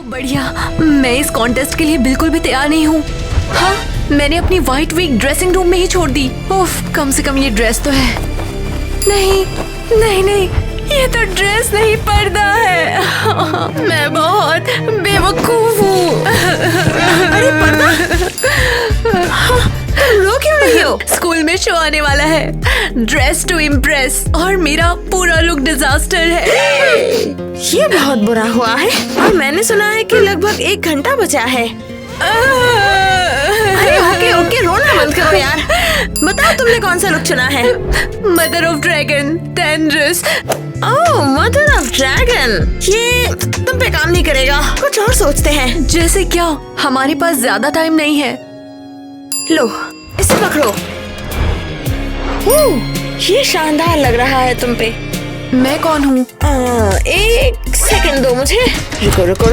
बढ़िया, मैं इस कॉन्टेस्ट के लिए बिल्कुल भी तैयार नहीं हूँ। हाँ, मैंने अपनी व्हाइट विग ड्रेसिंग रूम में ही छोड़ दी। उफ, कम से कम ये ड्रेस तो है। नहीं नहीं नहीं, ये तो ड्रेस नहीं, पर्दा है। मैं बहुत बेवकूफ हूँ। अरे पर्दा, तुम रो क्यों रही हो? स्कूल में शो आने वाला है, ड्रेस टू इम्प्रेस, और मेरा पूरा लुक डिजास्टर है। ये बहुत बुरा हुआ है और मैंने सुना है कि लगभग 1 घंटा बचा है। अरे ओके, रोना बंद करो यार। बताओ तुमने कौन सा लुक चुना है? मदर ऑफ ड्रैगन, टेंड्रस। ओह, मदर ऑफ ड्रैगन, ये तुम पे काम नहीं करेगा, कुछ और सोचते हैं। जैसे क्या? हमारे पास ज्यादा टाइम नहीं है। लो, इसे पकड़ो। ये शानदार लग रहा है तुम पे। मैं कौन हूँ? 1 सेकंड दो मुझे। रुको।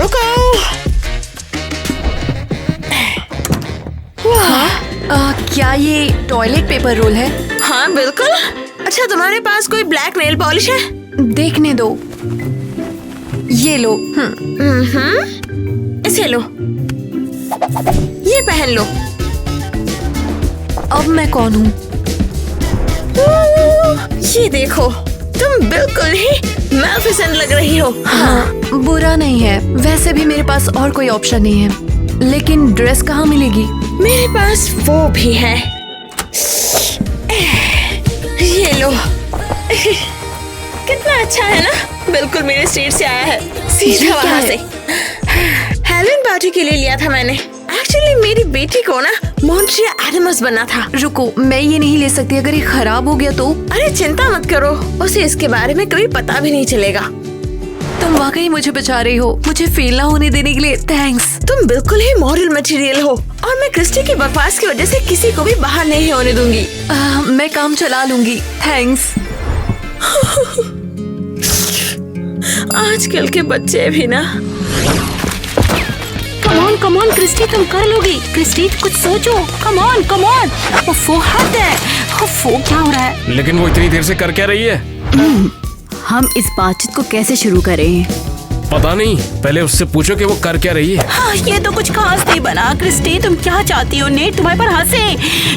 क्या ये टॉयलेट पेपर रोल है? हाँ बिल्कुल। अच्छा, तुम्हारे पास कोई ब्लैक नेल पॉलिश है? देखने दो। ये लो। इसे लो, ये पहन लो। अब मैं कौन हूँ? ये देखो, तुम बिल्कुल ही मैलेफिसेंट लग रही हो। हाँ, बुरा नहीं है। वैसे भी मेरे पास और कोई ऑप्शन नहीं है, लेकिन ड्रेस कहाँ मिलेगी? मेरे पास वो भी है। ये लो। कितना अच्छा है ना, बिल्कुल मेरे स्टेट से आया है, सीधा वहाँ से। हैलोवीन पार्टी के लिए लिया था मैंने। एक्चुअली मेरी बेटी को ना मॉन्ट्रिया एडमस बनना था। रुको, मैं ये नहीं ले सकती। अगर ये खराब हो गया तो? अरे चिंता मत करो, उसे इसके बारे में कभी पता भी नहीं चलेगा। तुम वाकई मुझे बचा रही हो। मुझे फेल ना होने देने के लिए थैंक्स। तुम बिल्कुल ही मॉरल मटेरियल हो और मैं क्रिस्टी की बकवास की वजह से किसी को भी बाहर नहीं होने दूंगी। मैं काम चला लूंगी, थैंक्स। आजकल के बच्चे भी ना। कम ऑन क्रिस्टी, तुम कर लोगी। क्रिस्टी कुछ सोचो। Come on. वो हद है। वो क्या हो रहा है? लेकिन वो इतनी देर से कर क्या रही है? हम इस बातचीत को कैसे शुरू करें? पता नहीं, पहले उससे पूछो कि वो कर क्या रही है। हाँ, ये तो कुछ खास नहीं बना। क्रिस्टी तुम क्या चाहती हो? नेट तुम्हारे पर हंसे।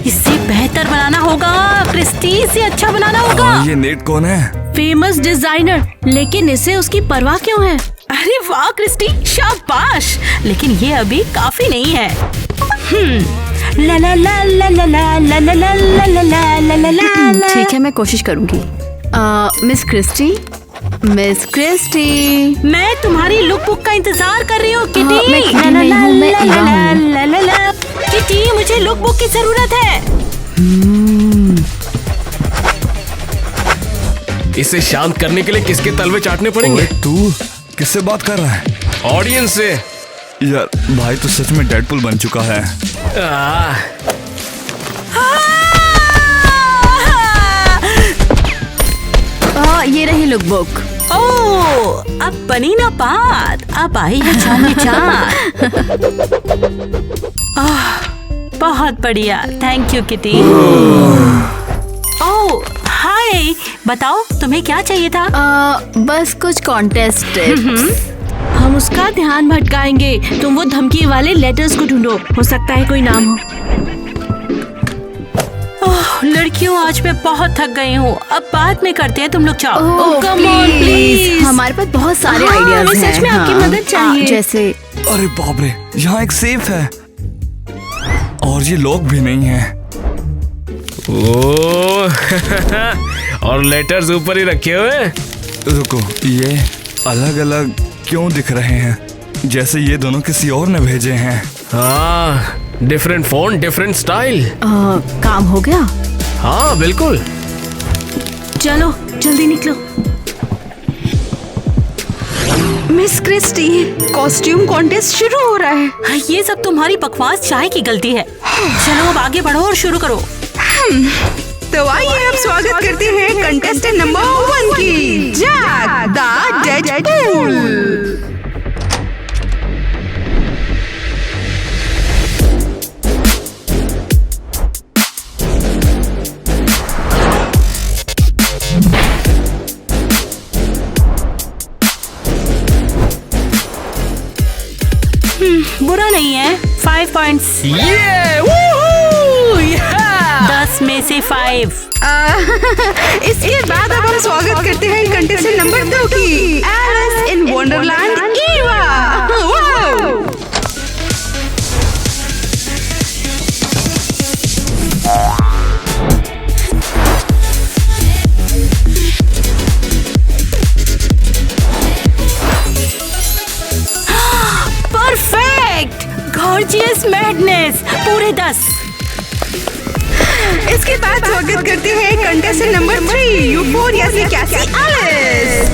इससे बेहतर बनाना होगा क्रिस्टी, इससे अच्छा बनाना होगा। ये नेट कौन है? फेमस डिजाइनर, लेकिन इसे उसकी परवाह क्यों है? अरे वाह क्रिस्टी, शाबाश। लेकिन ये अभी काफी नहीं है। ला ला ला ला ला ला ला ला ला ला ला ला ला। ठीक है, मैं कोशिश करूंगी। मिस क्रिस्टी, मैं तुम्हारी लुक बुक का इंतजार कर रही हूँ किटी। किटी, मुझे लुक बुक की जरूरत है। इसे शांत करने के लिए किसके तलवे चाटने पड़ेंगे? तू किससे बात कर रहा है? ऑडियंस से। यार भाई तो सच में डेडपुल बन चुका है। ये रही लुक बुक। ओह, अब बनी ना बात, अब आई है चांदी चांद। बहुत बढ़िया, थैंक यू किटी। ओह हाय, बताओ तुम्हें क्या चाहिए था? बस कुछ कॉन्टेस्ट टिप्स। हम उसका ध्यान भटकाएंगे। तुम वो धमकी वाले लेटर्स को ढूंढो, हो सकता है कोई नाम हो। लड़कियों, आज मैं बहुत थक गई हूँ, अब बाद में करते हैं, तुम लोग जाओ। कम ऑन प्लीज, हमारे पास बहुत सारे आइडियाज हैं। सच में आपकी मदद चाहिए। जैसे अरे बाप रे, यहाँ एक सेफ है और ये लोग भी नहीं है। और लेटर्स ऊपर ही रखे हुए। रुको, ये अलग अलग क्यों दिख रहे हैं? जैसे ये दोनों किसी और ने भेजे हैं। हाँ, डिफरेंट फोन, डिफरेंट स्टाइल। काम हो गया? हाँ बिल्कुल। चलो जल्दी निकलो। मिस क्रिस्टी, कॉस्ट्यूम कॉन्टेस्ट शुरू हो रहा है। ये सब तुम्हारी बकवास चाय की गलती है। चलो अब आगे बढ़ो और शुरू करो। तो आइए अब स्वागत करते हैं कंटेस्टेंट नंबर 1 की, जैक द डेडपूल। बुरा नहीं है। 5 पॉइंट्स। ये वूहू! Yeah! 10 में से 5। इसके बाद अब हम स्वागत करते हैं कंटेस्टेंट नंबर 2 की, Alice in Wonderland Eva. Perfect, gorgeous madness, पूरे 10। इसके बाद स्वागत करते हैं कंटेस्टेंट नंबर 3, यूफोरिया से कैसी एलिस।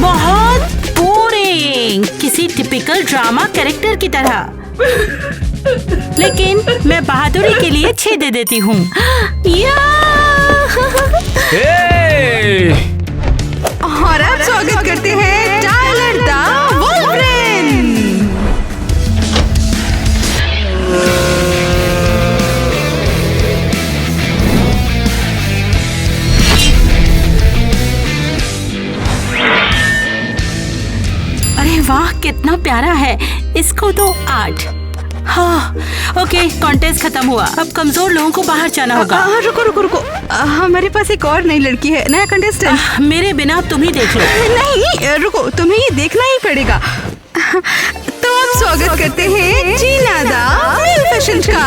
बहुत बोरिंग, किसी टिपिकल ड्रामा कैरेक्टर की तरह। लेकिन मैं बहादुरी के लिए 6 दे देती हूँ। Hey! और अब स्वागत करते हैं टाइलर द वुल्वरिन। अरे वाह, कितना प्यारा है। इसको तो 8। हाँ, ओके, कॉन्टेस्ट खत्म हुआ। अब कमजोर लोगों को बाहर जाना होगा। रुको रुको रुको, हमारे पास एक और नई लड़की है, नया कंटेस्टेंट। मेरे बिना तुम ही देख लो। नहीं रुको, तुम्हें ये देखना ही पड़ेगा। तो अब स्वागत करते हैं जीना द मेल फैशन का।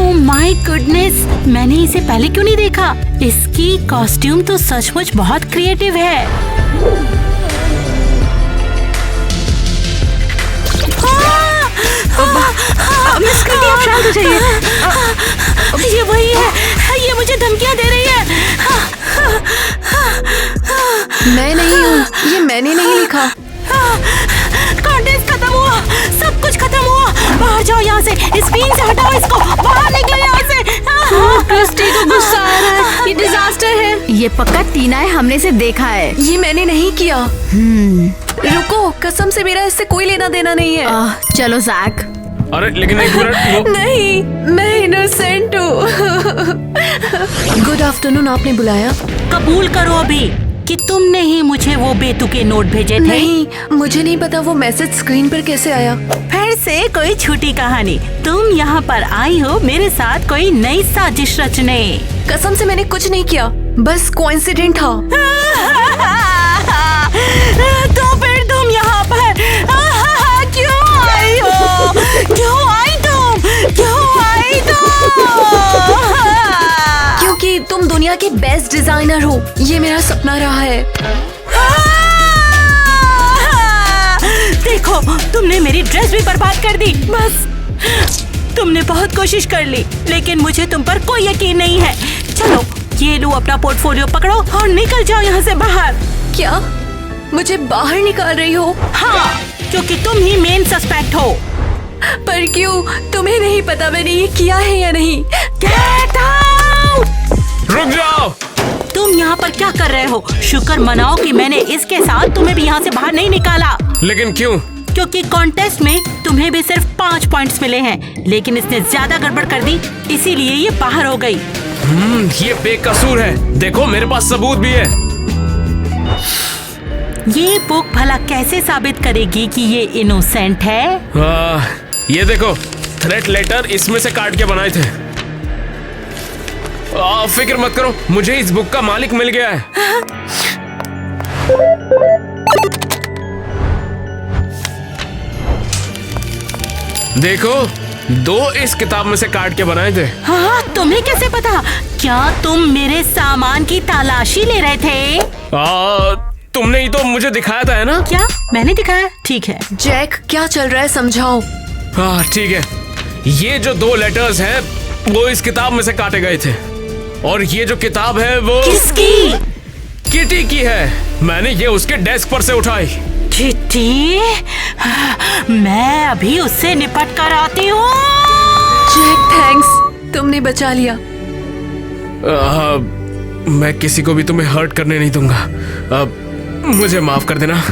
ओह माय गुडनेस, मैंने इसे पहले क्यों नहीं देखा? इसकी कॉस्ट्यूम तो सचमुच बहुत क्रिएटिव है। मिस करती, आप शांत हो जाइए। ये वही है, ये मुझे धमकियां दे रही है। मैं नहीं हूँ, ये मैंने नहीं लिखा। कॉन्टेस्ट खत्म हुआ, सब कुछ खत्म हुआ। बाहर जाओ यहाँ से, स्क्रीन से हटाओ इसको, बाहर निकलो यहाँ से। क्रिस्टी को गुस्सा आ रहा है, ये डिजास्टर है। ये पक्का टीना है, हमने इसे देखा है। ये मैंने नहीं किया। रुको, कसम से मेरा इससे कोई लेना देना नहीं है। चलो जैक। अरे लेकिन एक मिनट, नहीं, मैं इनोसेंट हूँ। गुड आफ्टरनून, आपने बुलाया? कबूल करो अभी कि तुमने ही मुझे वो बेतुके नोट भेजे थे। नहीं, मुझे नहीं पता वो मैसेज स्क्रीन पर कैसे आया। फिर से कोई छोटी कहानी। तुम यहाँ पर आई हो मेरे साथ कोई नई साजिश रचने। कसम से मैंने कुछ नहीं किया, बस कोइंसिडेंट था। तो फिर तुम यहाँ पर क्यों आई हो? क्यों आई तुम? क्यों आई तुम? क्योंकि तुम दुनिया के बेस्ट डिजाइनर हो, ये मेरा सपना रहा है। देखो, तुमने मेरी ड्रेस भी बर्बाद कर दी। बस, तुमने बहुत कोशिश कर ली, लेकिन मुझे तुम पर कोई यकीन नहीं है। चलो, ये लो अपना पोर्टफोलियो पकड़ो और निकल जाओ यहाँ से बाहर। क्या मुझे बाहर निकाल रही हो? हाँ, क्योंकि तुम ही मेन सस्पेक्ट हो। पर क्यों? तुम्हें नहीं पता मैंने ये किया है या नहीं? Get out! रुक जाओ। तुम यहाँ पर क्या कर रहे हो? शुक्र मनाओ कि मैंने इसके साथ तुम्हें भी यहाँ से बाहर नहीं निकाला। लेकिन क्यों? क्योंकि कॉन्टेस्ट में तुम्हें भी सिर्फ 5 पॉइंट्स मिले हैं, लेकिन इसने ज्यादा गड़बड़ कर दी, इसीलिए ये बाहर हो गई। ये बेकसूर है। देखो, मेरे पास सबूत भी है। ये बुक भला कैसे साबित करेगी कि ये इनोसेंट है? ये देखो, थ्रेट लेटर इसमें से काट के बनाए थे। फिक्र मत करो, मुझे इस बुक का मालिक मिल गया है। देखो, 2 इस किताब में से काट के बनाए थे। हाँ, तुम्हें कैसे पता? क्या तुम मेरे सामान की तलाशी ले रहे थे? तुमने ही तो मुझे दिखाया था, है ना? क्या मैंने दिखाया? ठीक है। जैक, क्या चल रहा है, समझाओ। ठीक है। ये जो 2 लेटर्स हैं, वो इस किताब में से काटे गए थे, और ये जो किताब है वो किसकी? किटी की है। मैंने ये उसके डेस्क पर से उठाई। किटी? मैं अभी उससे निपट कर आती हूँ। जैक, थैंक्स, तुमने बचा लिया। मैं किसी को भी तुम्हें हर्ट करने नहीं दूंगा। अब मुझे माफ कर देना।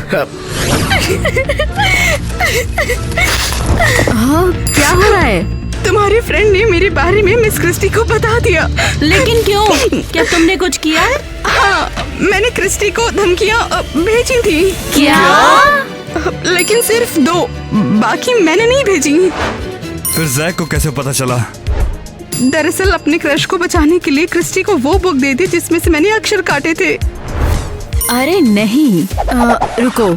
क्या हो रहा है? तुम्हारे फ्रेंड ने मेरे बारे में मिस क्रिस्टी को बता दिया। लेकिन क्यों? क्या तुमने कुछ किया है? हाँ, मैंने क्रिस्टी को धमकियाँ भेजी थी। क्या? लेकिन सिर्फ 2, बाकी मैंने नहीं भेजी। फिर जैक को कैसे पता चला? दरअसल अपने क्रश को बचाने के लिए क्रिस्टी को वो बुक दे दी जिसमें से मैंने अक्षर काटे थे। अरे नहीं, रुको,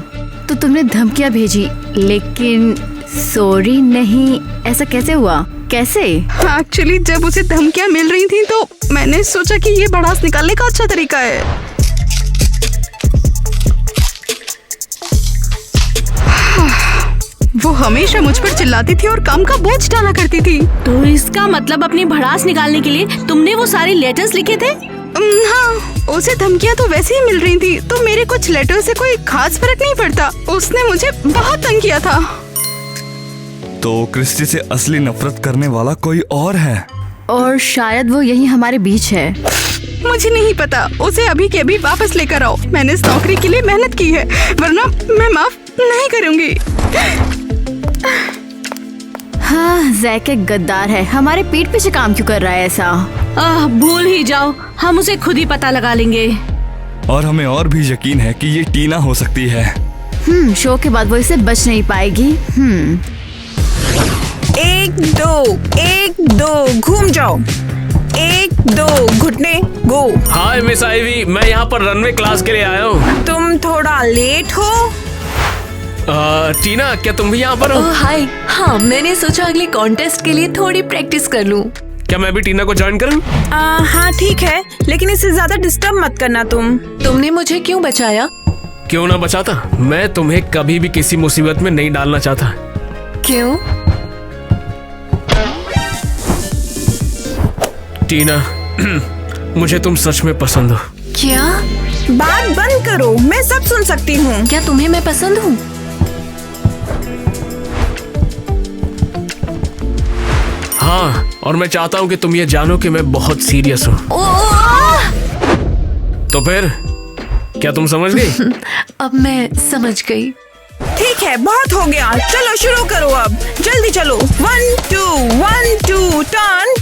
तो तुमने धमकियाँ भेजी लेकिन सॉरी नहीं, ऐसा कैसे हुआ? कैसे? एक्चुअली जब उसे धमकियाँ मिल रही थी तो मैंने सोचा कि ये भड़ास निकालने का अच्छा तरीका है। वो हमेशा मुझ पर चिल्लाती थी और काम का बोझ डाला करती थी। तो इसका मतलब अपनी भड़ास निकालने के लिए तुमने वो सारे लेटर्स लिखे थे? हाँ, उसे धमकियाँ तो वैसे ही मिल रही थी, तो मेरे कुछ लेटर से कोई खास फर्क नहीं पड़ता। उसने मुझे बहुत तंग किया था। तो क्रिस्टी से असली नफरत करने वाला कोई और है, और शायद वो यही हमारे बीच है। मुझे नहीं पता, उसे अभी के अभी वापस लेकर आओ। मैंने इस नौकरी के लिए मेहनत की है, वरना मैं माफ नहीं करूँगी। हाँ, जैक एक गद्दार है, हमारे पीठ पीछे काम क्यों कर रहा है ऐसा? भूल ही जाओ, हम उसे खुद ही पता लगा लेंगे। और हमें और भी यकीन है कि ये टीना हो सकती है। शो के बाद वो इसे बच नहीं पाएगी। 1 2 1 2 घूम जाओ। 1 2 घुटने गो। हाय मिस आइवी, मैं यहाँ पर रनवे क्लास के लिए आया हूँ। तुम थोड़ा लेट हो। टीना, क्या तुम भी यहाँ पर हो? हाय। हाँ, मैंने सोचा अगले कॉन्टेस्ट के लिए थोड़ी प्रैक्टिस कर लूं। क्या मैं भी टीना को ज्वाइन करूँ? हाँ ठीक है, लेकिन इससे ज्यादा डिस्टर्ब मत करना। तुमने मुझे क्यों बचाया? क्यों ना बचाता, मैं तुम्हें कभी भी किसी मुसीबत में नहीं डालना चाहता। क्यों? टीना, मुझे तुम सच में पसंद हो। क्या? बात बंद करो, मैं सब सुन सकती हूँ। क्या तुम्हें मैं पसंद हूँ? हाँ, और मैं चाहता हूँ कि तुम ये जानो कि मैं बहुत सीरियस हूँ। तो फिर क्या तुम समझ गई? अब मैं समझ गई। ठीक है, बहुत हो गया, चलो शुरू करो अब। जल्दी चलो। 1 2 1 2 टर्न।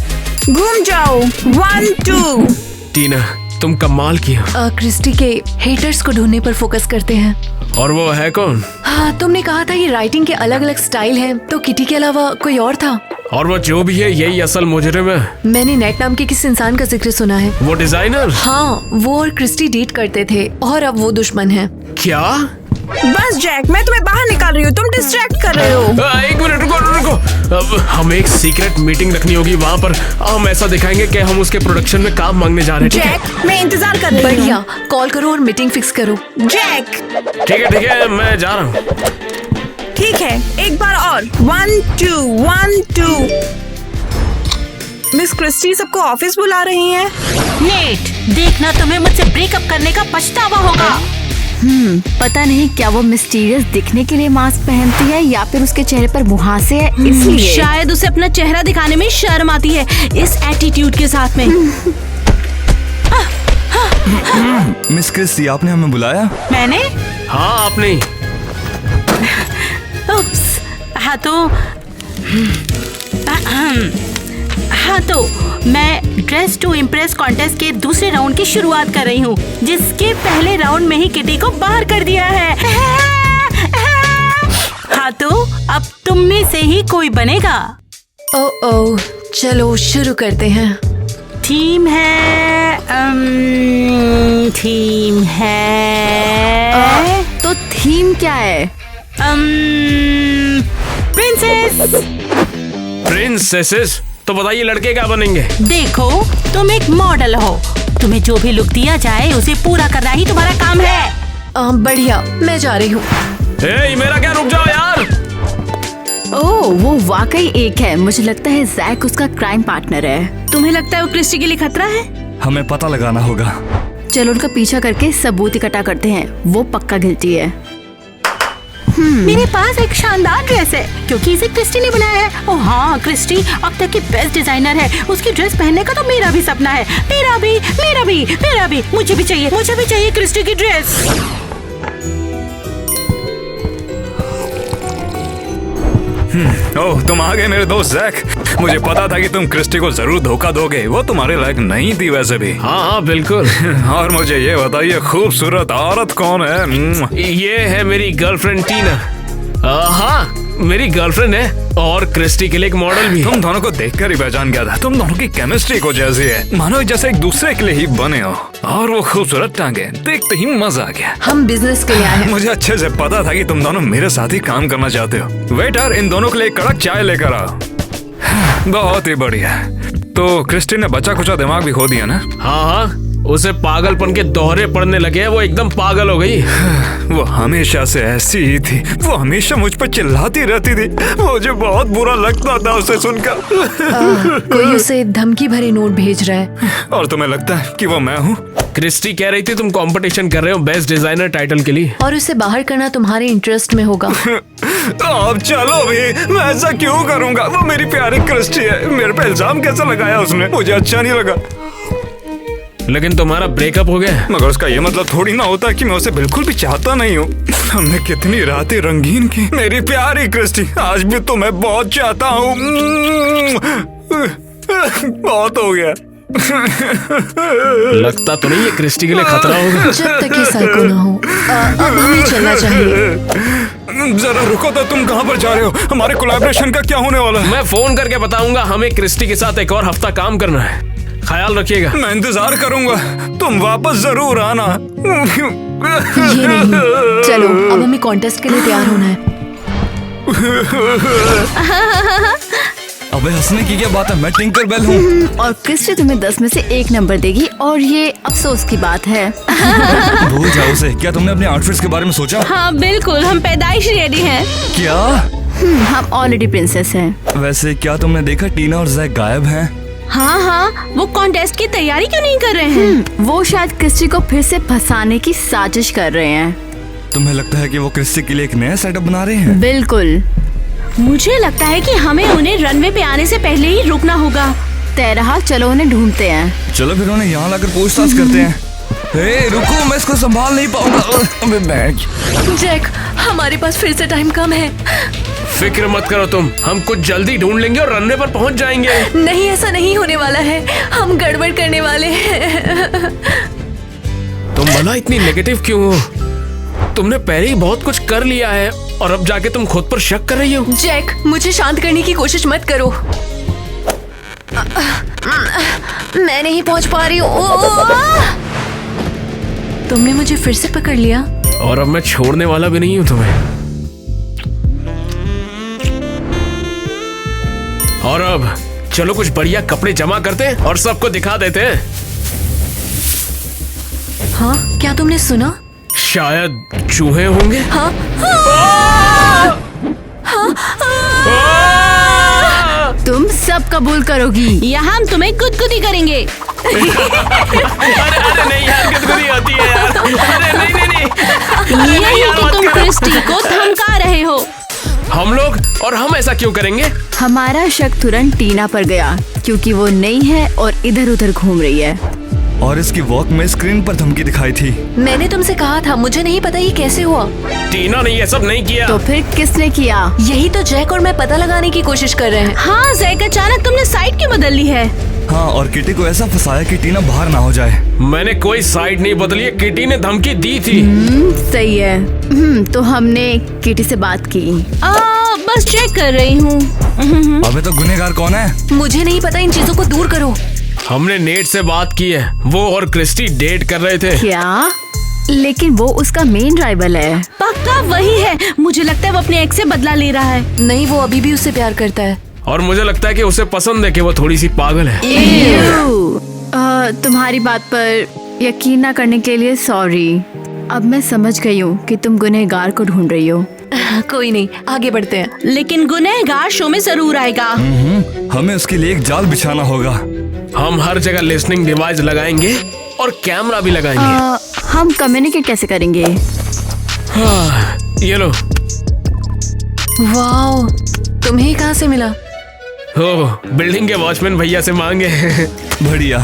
घूम जाओ। 1 2। टीना, तुम कमाल की हो। क्रिस्टी के हेटर्स को ढूंढने पर फोकस करते हैं। और वो है कौन? हाँ, तुमने कहा था ये राइटिंग के अलग अलग स्टाइल हैं, तो किटी के अलावा कोई और था? और वो जो भी है, यही असल मुजरिम है। मैंने नेट नाम के किसी इंसान का जिक्र सुना है। वो डिजाइनर? हाँ, वो और क्रिस्टी डेट करते थे और अब वो दुश्मन है। क्या? बस जैक, मैं तुम्हें बाहर निकाल रही हूँ, तुम डिस्ट्रैक्ट कर रहे हो। 1 मिनट रुको। अब हमें एक सीक्रेट मीटिंग रखनी होगी वहाँ पर। हम ऐसा दिखाएंगे कि हम उसके प्रोडक्शन में काम मांगने जा रहे हैं। ठीक है? जैक, मैं इंतजार कर रही हूँ। बढ़िया, कॉल करो और मीटिंग फिक्स करो। जैक। ठीक है, मैं जा रहा हूँ। ठीक है, एक बार और। 1 2 1 2। मिस क्रिस्टी सबको ऑफिस बुला रही हैं। नेट, देखना तुम्हें मुझसे ब्रेकअप करने का पछतावा होगा। पता नहीं क्या वो मिस्टीरियस दिखने के लिए मास्क पहनती है या फिर उसके चेहरे पर मुहासे है, इसलिए। शायद उसे अपना चेहरा दिखाने में शर्म आती है इस एटीट्यूड के साथ में। मिस क्रिस्टी, आपने हमें बुलाया? मैंने? हाँ, आपने ही। हाँ तो मैं ड्रेस टू इम्प्रेस कॉन्टेस्ट के दूसरे राउंड की शुरुआत कर रही हूँ, जिसके पहले राउंड में ही किटी को बाहर कर दिया है। हाँ तो अब तुम में से ही कोई बनेगा। ओह, चलो शुरू करते हैं। थीम है तो थीम क्या है? प्रिंसेसेस? तो बताइए लड़के क्या बनेंगे? देखो, तुम एक मॉडल हो, तुम्हें जो भी लुक दिया जाए उसे पूरा करना ही तुम्हारा काम है। बढ़िया, मैं जा रही हूँ। मेरा क्या, रुक जाओ यार। ओह, वो वाकई एक है। मुझे लगता है जैक उसका क्राइम पार्टनर है। तुम्हें लगता है वो क्रिस्टी के लिए खतरा है? हमें पता लगाना होगा। चलो उनका पीछा करके सबूत इकट्ठा करते हैं। वो पक्का गिल्टी है। मेरे पास एक शानदार ड्रेस है क्योंकि इसे क्रिस्टी ने बनाया है। ओह हाँ, क्रिस्टी अब तक की बेस्ट डिजाइनर है। उसकी ड्रेस पहनने का तो मेरा भी सपना है। मेरा भी। मुझे भी चाहिए क्रिस्टी की ड्रेस। ओह, तुम आ गए मेरे दोस्त जैक। मुझे पता था कि तुम क्रिस्टी को जरूर धोखा दोगे। वो तुम्हारे लायक नहीं थी वैसे भी। हाँ बिल्कुल। और मुझे ये बताइए, खूबसूरत औरत कौन है? ये है मेरी गर्लफ्रेंड टीना। हाँ, मेरी गर्लफ्रेंड है और क्रिस्टी के लिए एक मॉडल भी। तुम दोनों को देखकर ही पहचान गया था। तुम दोनों की केमिस्ट्री को जैसी है, मानो जैसे एक दूसरे के लिए ही बने हो। और वो खूबसूरत टांगे देखते ही मजा आ गया। हम बिजनेस के लिए आए हैं। मुझे अच्छे से पता था कि तुम दोनों मेरे साथ ही काम करना चाहते हो। वेटर, इन दोनों के लिए कड़क चाय लेकर आओ। बहुत ही बढ़िया। तो क्रिस्टी ने बचा कुचा दिमाग भी खो दिया ना? हाँ, उसे पागलपन के दोहरे पड़ने लगे हैं। वो एकदम पागल हो गई। वो हमेशा से ऐसी ही थी। वो हमेशा मुझ पर चिल्लाती रहती थी। मुझे बहुत बुरा लगता था उसे सुनकर। कोई उसे धमकी भरे नोट भेज रहा है। और तुम्हें लगता है कि वो मैं हूँ? क्रिस्टी कह रही थी तुम कंपटीशन कर रहे हो बेस्ट डिजाइनर टाइटल के लिए, और उसे बाहर करना तुम्हारे इंटरेस्ट में होगा। अब चलो भी, मैं ऐसा क्यों करूँगा? वो मेरी प्यारी क्रिस्टी है। मेरे पे इल्जाम कैसे लगाया उसने? मुझे अच्छा नहीं लगा। लेकिन तुम्हारा ब्रेकअप हो गया। मगर उसका ये मतलब थोड़ी ना होता कि मैं उसे बिल्कुल भी चाहता नहीं हूँ। हमने कितनी रातें रंगीन की। मेरी प्यारी क्रिस्टी, आज भी तुम्हें बहुत चाहता हूँ। बहुत हो गया। लगता तो नहीं है क्रिस्टी के लिए खतरा होगा। जब तक ये साइको ना हो, अब हमें चलना चाहिए। जरा रुको तो, तुम कहाँ पर जा रहे हो? हमारे कोलैबोरेशन का क्या होने वाला है? मैं फोन करके बताऊंगा। हमें क्रिस्टी के साथ एक और हफ्ता काम करना है। ख्याल रखिएगा। मैं इंतजार करूंगा। तुम वापस जरूर आना। ये नहीं। चलो, अब हमें कॉन्टेस्ट के लिए तैयार होना है। अबे हंसने की क्या बात है? मैं टिंकर बेल हूँ। और क्रिस्टी तुम्हें 10 में से 1 नंबर देगी और ये अफसोस की बात है। भूल जाओ उसे। क्या तुमने अपने आउटफिट्स के बारे में सोचा? हाँ बिल्कुल, हम पैदाइशी रेडी हैं। क्या? हम ऑलरेडी प्रिंसेस हैं। वैसे क्या तुमने देखा टीना और जैक गायब हैं? हाँ, वो कॉन्टेस्ट की तैयारी क्यों नहीं कर रहे हैं? वो शायद क्रिस्टी को फिर से फंसाने की साजिश कर रहे हैं। तुम्हें लगता है कि वो क्रिस्टी के लिए एक नया सेटअप बना रहे हैं? बिल्कुल। मुझे लगता है कि हमें उन्हें रनवे पे आने से पहले ही रुकना होगा। तेरह, चलो उन्हें ढूंढते हैं। चलो फिर उन्हें यहाँ लाकर पूछताछ करते हैं। हे रुको, मैं इसको संभाल नहीं पाऊंगा। अबे बैग। जैक, हमारे पास फिर से टाइम कम है। फिक्र मत करो तुम, हम कुछ जल्दी ढूंढ लेंगे और रनवे पर पहुंच जाएंगे। नहीं, ऐसा नहीं होने वाला है। हम गड़बड़ करने वाले हैं। तुम भला इतनी नेगेटिव क्यों हो? तुमने पहले ही बहुत कुछ कर लिया है और अब जाके तुम खुद पर शक कर रही हो। जैक, मुझे शांत करने की कोशिश मत करो। मैं नहीं पहुंच पा रही हूँ। तुमने मुझे फिर से पकड़ लिया और अब मैं छोड़ने वाला भी नहीं हूँ तुम्हें। और अब चलो कुछ बढ़िया कपड़े जमा करते हैं और सबको दिखा देते हैं। हाँ, क्या तुमने सुना? शायद चूहे होंगे। हाँ, तुम सब कबूल करोगी। यहाँ हम तुम्हें गुदगुदी करेंगे। अरे नहीं यार, गुदगुदी होती है यार। अरे नहीं। यही तो तुम क्रिस्टी को धमका रहे हो। हम लोग, और हम ऐसा क्यों करेंगे? हमारा शक तुरंत टीना पर गया क्योंकि वो नई है और इधर उधर घूम रही है। और इसकी वॉक में स्क्रीन पर धमकी दिखाई थी। मैंने तुमसे कहा था, मुझे नहीं पता ये कैसे हुआ। टीना ने ये सब नहीं किया। तो फिर किसने किया? यही तो जैक और मैं पता लगाने की कोशिश कर रहे हैं। हाँ जैक, अचानक तुमने साइड क्यों बदल ली है? हाँ, और किटी को ऐसा फंसाया कि टीना बाहर ना हो जाए। मैंने कोई साइड नहीं बदली है, किटी ने धमकी दी थी। सही है। तो हमने किटी से बात की। बस चेक कर रही हूँ। अबे तो गुनहगार कौन है? मुझे नहीं पता, इन चीजों को दूर करो। हमने नेट से बात की है। वो और क्रिस्टी डेट कर रहे थे। क्या? लेकिन वो उसका मेन राइवल है। पक्का वही है। मुझे लगता है वो अपने एक्स से बदला ले रहा है। नहीं, वो अभी भी उससे प्यार करता है। और मुझे लगता है कि उसे पसंद है कि वो थोड़ी सी पागल है। तुम्हारी बात पर यकीन ना करने के लिए सॉरी। अब मैं समझ गई हूँ कि तुम गुनहगार को ढूंढ रही हो। कोई नहीं, आगे बढ़ते हैं। लेकिन गुनहगार शो में जरूर आएगा। हमें उसके लिए एक जाल बिछाना होगा। हम हर जगह लिसनिंग डिवाइस लगाएंगे और कैमरा भी लगाएंगे। हम कम्युनिकेट कैसे करेंगे? ये लो। वाओ, तुम्हें कहाँ से मिला? हो, बिल्डिंग के वॉचमैन भैया से मांगे। बढ़िया।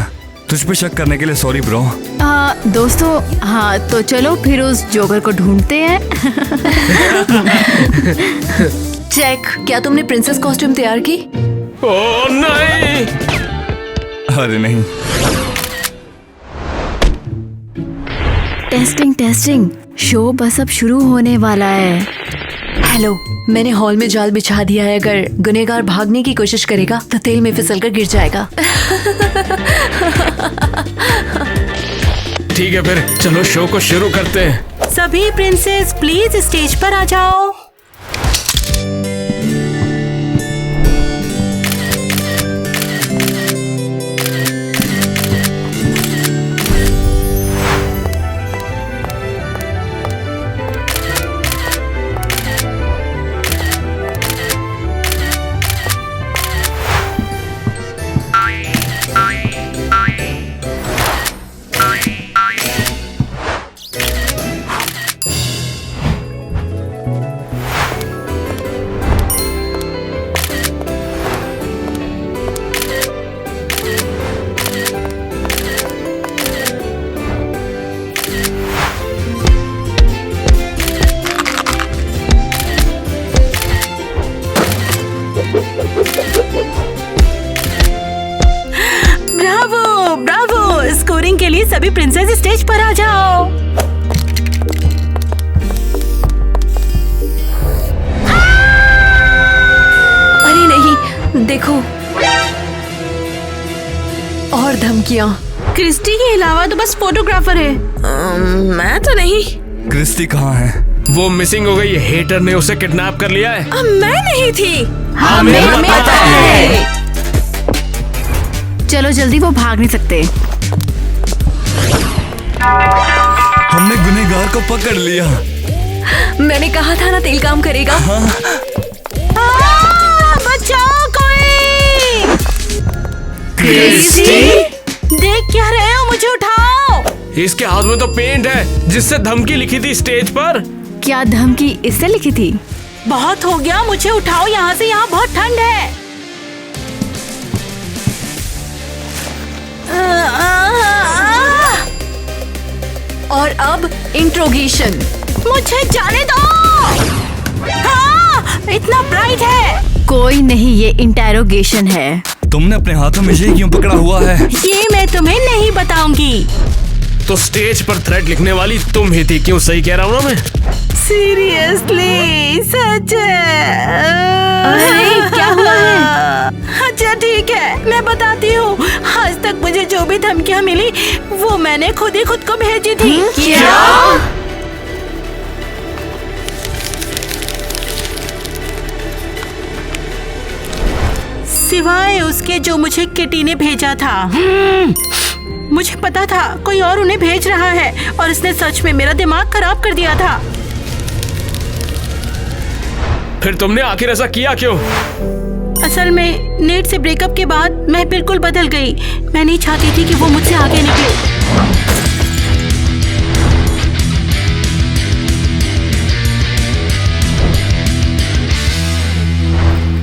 तुझ पे शक करने के लिए सॉरी ब्रो। दोस्तों, हाँ तो चलो फिर उस जोकर को ढूंढते हैं। चेक, क्या तुमने प्रिंसेस कॉस्ट्यूम तैयार की? ओह नहीं। अरे नहीं। टेस्टिंग टेस्टिंग, शो बस अब शुरू होने वाला है। हेलो, मैंने हॉल में जाल बिछा दिया है। अगर गुनहगार भागने की कोशिश करेगा तो तेल में फिसलकर गिर जाएगा। ठीक है फिर चलो शो को शुरू करते हैं। सभी प्रिंसेस प्लीज स्टेज पर आ जाओ। ब्रावो ब्रावो, स्कोरिंग के लिए सभी प्रिंसेस स्टेज पर आ जाओ। अरे नहीं, देखो और धमकियाँ। क्रिस्टी के अलावा तो बस फोटोग्राफर है। मैं तो नहीं। क्रिस्टी कहाँ है? वो मिसिंग हो गई है। हेटर ने उसे किडनैप कर लिया है। मैं नहीं थी। हमें पता है। चलो जल्दी, वो भाग नहीं सकते। हमने गुनहगार को पकड़ लिया। मैंने कहा था ना तेल काम करेगा। बचाओ कोई। क्रिस्टी? देख क्या रहे हो, मुझे उठाओ। इसके हाथ में तो पेंट है जिससे धमकी लिखी थी स्टेज पर। क्या धमकी इससे लिखी थी? बहुत हो गया, मुझे उठाओ यहाँ से, यहाँ बहुत ठंड है। और अब इंट्रोगेशन। मुझे जाने दो। हाँ, इतना ब्राइट है। कोई नहीं, ये इंटेरोगेशन है। तुमने अपने हाथों में ये क्यों पकड़ा हुआ है? ये मैं तुम्हें नहीं बताऊंगी। तो स्टेज पर थ्रेट लिखने वाली तुम ही थी, क्यों? सही कह रहा हूँ ना मैं? सीरियसली, सच है। अरे क्या हुआ है? अच्छा ठीक है, मैं बताती हूँ। आज तक मुझे जो भी धमकियाँ मिली वो मैंने खुद ही खुद को भेजी थी। क्या? सिवाय उसके जो मुझे किटी ने भेजा था। मुझे पता था कोई और उन्हें भेज रहा है और इसने सच में मेरा दिमाग खराब कर दिया था। फिर तुमने आखिर ऐसा किया क्यों? असल में नेट से ब्रेकअप के बाद मैं बिल्कुल बदल गई। मैं नहीं चाहती थी कि वो मुझसे आगे निकले।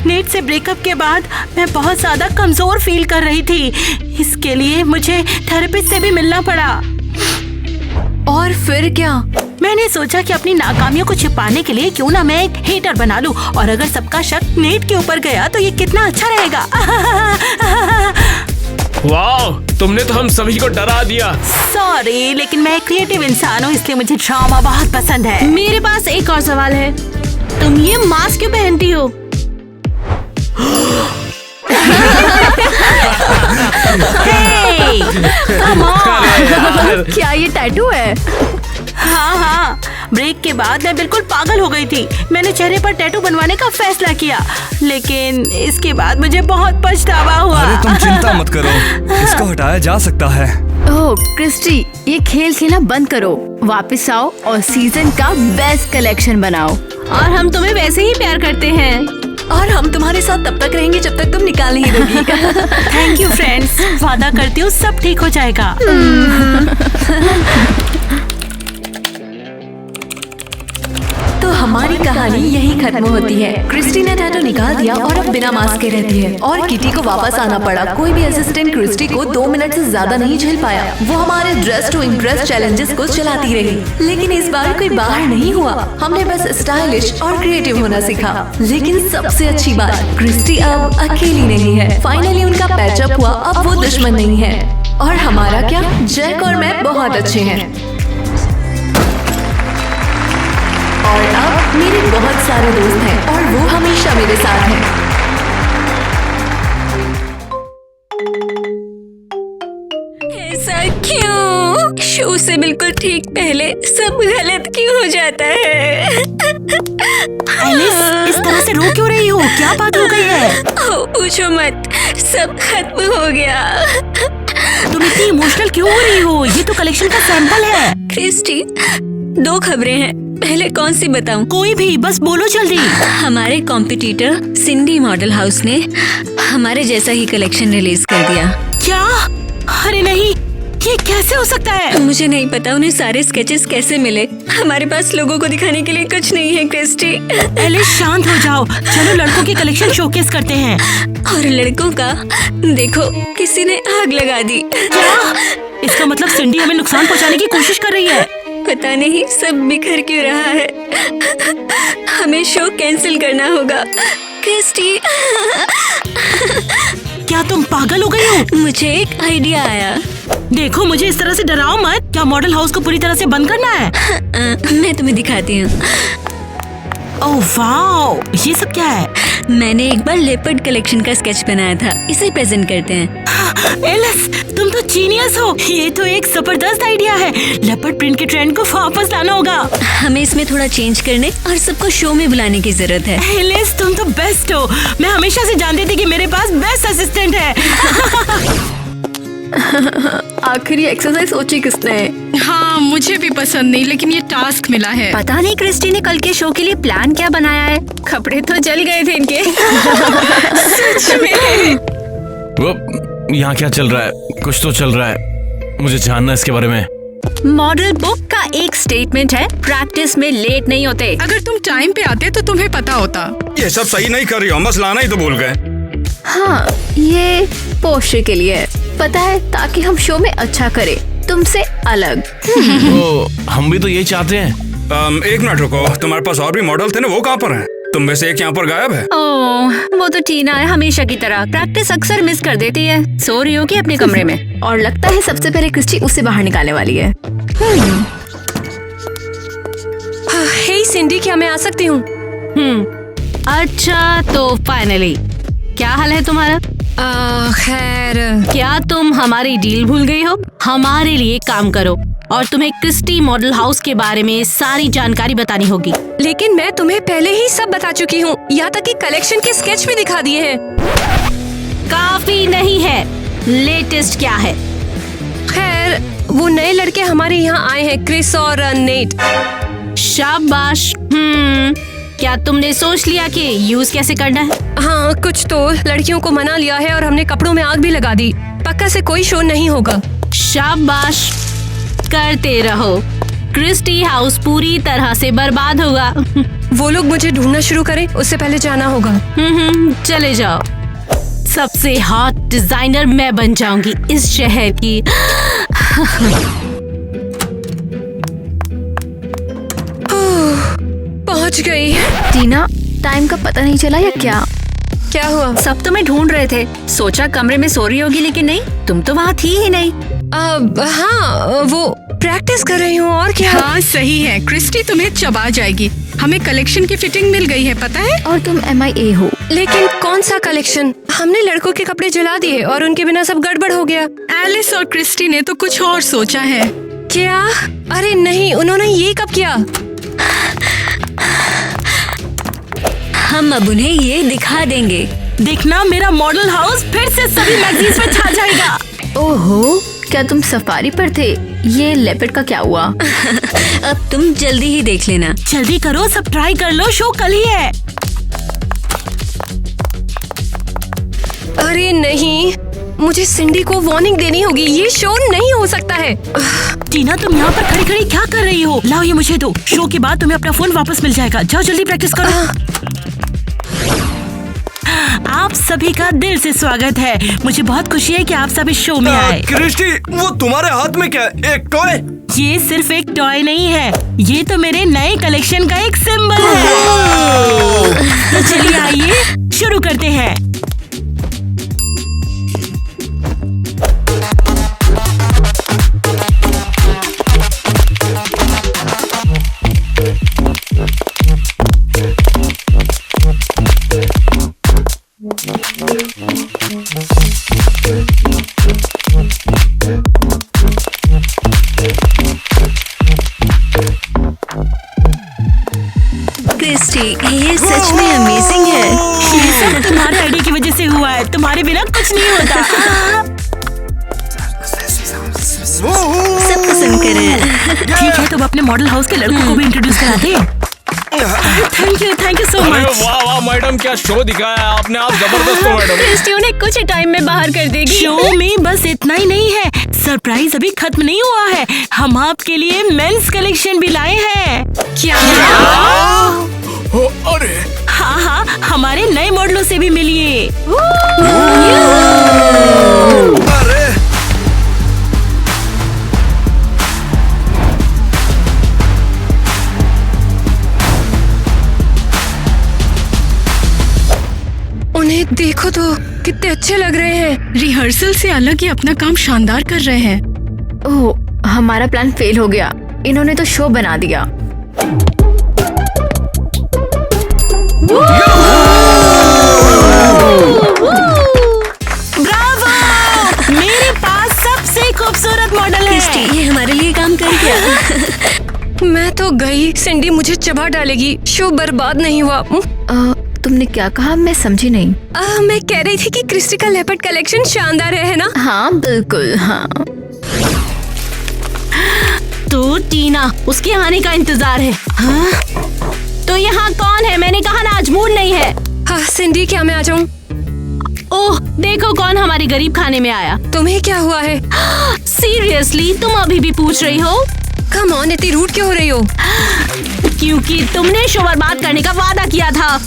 नेट से ब्रेकअप के बाद मैं बहुत ज्यादा कमजोर फील कर रही थी। इसके लिए मुझे थेरेपिस्ट से भी मिलना पड़ा। और फिर क्या? मैंने सोचा कि अपनी नाकामियों को छिपाने के लिए क्यों ना मैं एक हेटर बना लूं, और अगर सबका शक नेट के ऊपर गया तो ये कितना अच्छा रहेगा। वाह, तुमने तो हम सभी को डरा दिया। सॉरी, लेकिन मैं एक क्रिएटिव इंसान हूँ, इसलिए मुझे ड्रामा बहुत पसंद है। मेरे पास एक और सवाल है, तुम ये मास्क क्यों पहनती हो? Hey, come on! क्या ये टैटू है? हाँ, ब्रेक के बाद मैं बिल्कुल पागल हो गई थी। मैंने चेहरे पर टैटू बनवाने का फैसला किया, लेकिन इसके बाद मुझे बहुत पछतावा हुआ। अरे तुम चिंता मत करो, इसको हटाया जा सकता है। ओह क्रिस्टी, ये खेल खेलना बंद करो, वापस आओ और सीजन का बेस्ट कलेक्शन बनाओ। और हम तुम्हें वैसे ही प्यार करते हैं। और हम तुम्हारे साथ तब तक रहेंगे जब तक तुम निकाल नहीं दोगी। थैंक यू फ्रेंड्स, वादा करती हूँ सब ठीक हो जाएगा। तो कहानी यही खत्म होती है। क्रिस्टी ने टैटू निकाल दिया और अब बिना मास्क के रहती है और किटी को वापस आना पड़ा। कोई भी असिस्टेंट क्रिस्टी को 2 मिनट से ज्यादा नहीं झेल पाया। वो हमारे ड्रेस टू इम्प्रेस चैलेंजेस को चलाती रही, लेकिन इस बार कोई बाहर नहीं हुआ। हमने बस स्टाइलिश और क्रिएटिव होना सीखा। लेकिन सबसे अच्छी बात, क्रिस्टी अब अकेली नहीं है। फाइनली उनका पैचअप हुआ, अब वो दुश्मन नहीं है। और हमारा क्या, जैक और मैं बहुत अच्छे हैं और अब मेरे बहुत सारे दोस्त हैं और वो हमेशा मेरे साथ हैं। ऐसा क्यों? शो से बिल्कुल ठीक पहले सब गलत क्यों हो जाता है? एलिस, इस तरह से रो क्यों रही हो? क्या बात हो गई है? ओ, पूछो मत, सब खत्म हो गया। तुम इतनी इमोशनल क्यों हो रही हो? ये तो कलेक्शन का सैंपल है। क्रिस्टी, 2 खबरें हैं, पहले कौन सी बताऊं? कोई भी, बस बोलो जल्दी। हमारे कॉम्पिटिटर सिंडी मॉडल हाउस ने हमारे जैसा ही कलेक्शन रिलीज कर दिया। क्या? अरे नहीं, ये कैसे हो सकता है? मुझे नहीं पता उन्हें सारे स्केचेस कैसे मिले। हमारे पास लोगों को दिखाने के लिए कुछ नहीं है क्रिस्टी। एलिस, शांत हो जाओ। चलो लड़कों की कलेक्शन शोकेस करते हैं। और लड़कों का देखो, किसी ने आग लगा दी। क्या? इसका मतलब सिंडी हमें नुकसान पहुंचाने की कोशिश कर रही है। पता नहीं सब बिखर क्यों रहा है। हमें शो कैंसिल करना होगा। क्रिस्टी, क्या तुम पागल हो गई हो? मुझे एक आइडिया आया। देखो, मुझे इस तरह से डराओ मत। क्या मॉडल हाउस को पूरी तरह से बंद करना है? मैं तुम्हें दिखाती हूँ। ओह वाओ, ये सब क्या है? मैंने एक बार लेपर्ड कलेक्शन का स्केच बनाया था, इसे प्रेजेंट करते हैं। एलिस, तुम तो जीनियस हो। ये तो एक जबरदस्त आइडिया है। लेपर्ड प्रिंट के ट्रेंड को वापस लाना होगा। हमें इसमें थोड़ा चेंज करने और सबको शो में बुलाने की जरूरत है। एलिस, तुम तो बेस्ट हो। मैं हमेशा से जानती थी कि मेरे पास बेस्ट असिस्टेंट है। आखिर ये एक्सरसाइज सोची किसने? हाँ, मुझे भी पसंद नहीं, लेकिन ये टास्क मिला है। पता नहीं क्रिस्टी ने कल के शो के लिए प्लान क्या बनाया है। कपड़े तो जल गए थे इनके। सच में। वो यहाँ क्या चल रहा है? कुछ तो चल रहा है, मुझे जानना है इसके बारे में। मॉडल बुक का एक स्टेटमेंट है, प्रैक्टिस में लेट नहीं होते। अगर तुम टाइम पे आते तो तुम्हें पता होता। ये सब सही नहीं कर रही हो, बस लाना ही तो भूल गए। हाँ, ये पोस्टर के लिए है, पता है, ताकि हम शो में अच्छा करें, तुमसे अलग। तो हम भी तो यही चाहते हैं। एक मिनट रुको, तुम्हारे पास और भी मॉडल थे ना, वो कहाँ पर हैं? तुम में से एक यहाँ पर गायब है। ओह, वो तो टीना है, हमेशा की तरह प्रैक्टिस अक्सर मिस कर देती है। सो रही होगी अपने कमरे में और लगता है सबसे पहले क्रिस्टी उसे बाहर निकालने वाली है। हे सिंडी, क्या मैं आ सकती हूँ? अच्छा, तो फाइनली क्या हाल है तुम्हारा? खैर, क्या तुम हमारी डील भूल गई हो? हमारे लिए काम करो और तुम्हें क्रिस्टी मॉडल हाउस के बारे में सारी जानकारी बतानी होगी। लेकिन मैं तुम्हें पहले ही सब बता चुकी हूँ, यहाँ तक कि कलेक्शन के स्केच भी दिखा दिए हैं। काफी नहीं है, लेटेस्ट क्या है? खैर, वो नए लड़के हमारे यहाँ आए हैं, क्रिस और नेट। शाबाश। क्या तुमने सोच लिया कि यूज कैसे करना है? हाँ, कुछ तो लड़कियों को मना लिया है और हमने कपड़ों में आग भी लगा दी। पक्का से कोई शो नहीं होगा। शाबाश, करते रहो। क्रिस्टी हाउस पूरी तरह से बर्बाद होगा। वो लोग मुझे ढूंढना शुरू करें, उससे पहले जाना होगा। चले जाओ। सबसे हॉट डिजाइनर मैं बन जाऊंगी इस शहर की। पहुंच गई। टीना, टाइम का पता नहीं चला या क्या? क्या हुआ? सब तुम्हें ढूंढ रहे थे, सोचा कमरे में सो रही होगी, लेकिन नहीं, तुम तो वहाँ थी ही नहीं। हाँ, वो प्रैक्टिस कर रही हूँ और क्या। हाँ सही है, क्रिस्टी तुम्हें चबा जाएगी। हमें कलेक्शन की फिटिंग मिल गई है, पता है? और तुम MIA हो। लेकिन कौन सा कलेक्शन? हमने लड़कों के कपड़े जला दिए और उनके बिना सब गड़बड़ हो गया। एलिस और क्रिस्टी ने तो कुछ और सोचा है। क्या? अरे नहीं, उन्होंने ये कब किया? हम अब उन्हें ये दिखा देंगे। देखना, मेरा मॉडल हाउस फिर से सभी मैगजीन्स में छा जाएगा। ओहो, क्या तुम सफारी पर थे? ये लेपर्ड का क्या हुआ? अब तुम जल्दी ही देख लेना। जल्दी करो, सब ट्राई कर लो, शो कल ही है। अरे नहीं, मुझे सिंडी को वार्निंग देनी होगी। ये शो नहीं हो सकता है। टीना, तुम यहाँ पर खड़ी खड़ी क्या कर रही हो? लाओ ये मुझे दो। शो के बाद तुम्हें अपना फोन वापस मिल जाएगा। जाओ जल्दी प्रैक्टिस करो। आप सभी का दिल से स्वागत है। मुझे बहुत खुशी है कि आप सब इस शो में आए। क्रिस्टी, वो तुम्हारे हाथ में क्या है? एक टॉय? ये सिर्फ एक टॉय नहीं है, ये तो मेरे नए कलेक्शन का एक सिंबल है। तो चलिए आइए शुरू करते हैं। क्रिस्टी, ये सच में अमेजिंग है। ये सब तुम्हारे आइडिया की वजह से हुआ है। तुम्हारे बिना कुछ नहीं होता। सब पसंद करें। ठीक है, तो अपने मॉडल हाउस के लड़कों को भी इंट्रोड्यूस कराते हैं। थैंक यू सो अरे मच। वाह वाह मैडम, क्या शो दिखाया है आपने। आप जबरदस्त हो मैडम। क्रिस्टी उन्हें कुछ टाइम में बाहर कर देगी। शो में बस इतना ही नहीं है, सरप्राइज अभी खत्म नहीं हुआ है। हम आपके लिए मेंस कलेक्शन भी लाए हैं। क्या? अरे हाँ, हमारे नए मॉडलों से भी मिलिए। अरे उन्हें देखो तो कितने अच्छे लग रहे हैं। रिहर्सल से अलग ही अपना काम शानदार कर रहे हैं। ओह, हमारा प्लान फेल हो गया। इन्होंने तो शो बना दिया। ब्रावो! मेरे पास सबसे खूबसूरत मॉडल क्रिस्टी, है। ये हमारे लिए काम कर गया। मैं तो गई, सिंडी मुझे चबा डालेगी। शो बर्बाद नहीं हुआ। तुमने क्या कहा? मैं समझी नहीं। मैं कह रही थी कि क्रिस्टी का लेपर्ड कलेक्शन शानदार है ना? हाँ बिल्कुल, हाँ। तो टीना, उसके आने का इंतजार है। हाँ? तो यहाँ कौन है? मैंने कहा ना आज मूड नहीं है। हाँ सिंडी, क्या मैं आ जाऊँ? ओह, देखो कौन हमारे गरीब खाने में आया। तुम्हें क्या हुआ है? सीरियसली, तुम अभी भी पूछ रही हो? कम ऑन, इतनी रूड क्यों हो रही हो? क्योंकि तुमने शो बर्बाद करने का वादा किया था।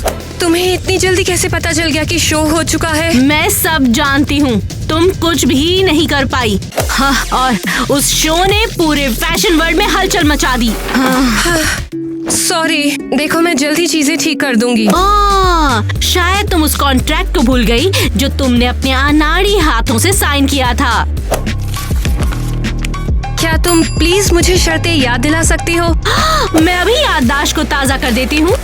तुम्हें इतनी जल्दी कैसे पता चल गया कि शो हो चुका है? मैं सब जानती हूँ। तुम कुछ भी नहीं कर पाई। हाँ, और उस शो ने पूरे फैशन वर्ल्ड में हलचल मचा दी। सॉरी, देखो मैं जल्दी चीजें ठीक कर दूंगी। शायद तुम उस कॉन्ट्रैक्ट को भूल गई जो तुमने अपने अनाड़ी हाथों से साइन किया था। क्या तुम प्लीज मुझे शर्तें याद दिला सकती हो? मैं अभी याददाश्त को ताज़ा कर देती हूँ।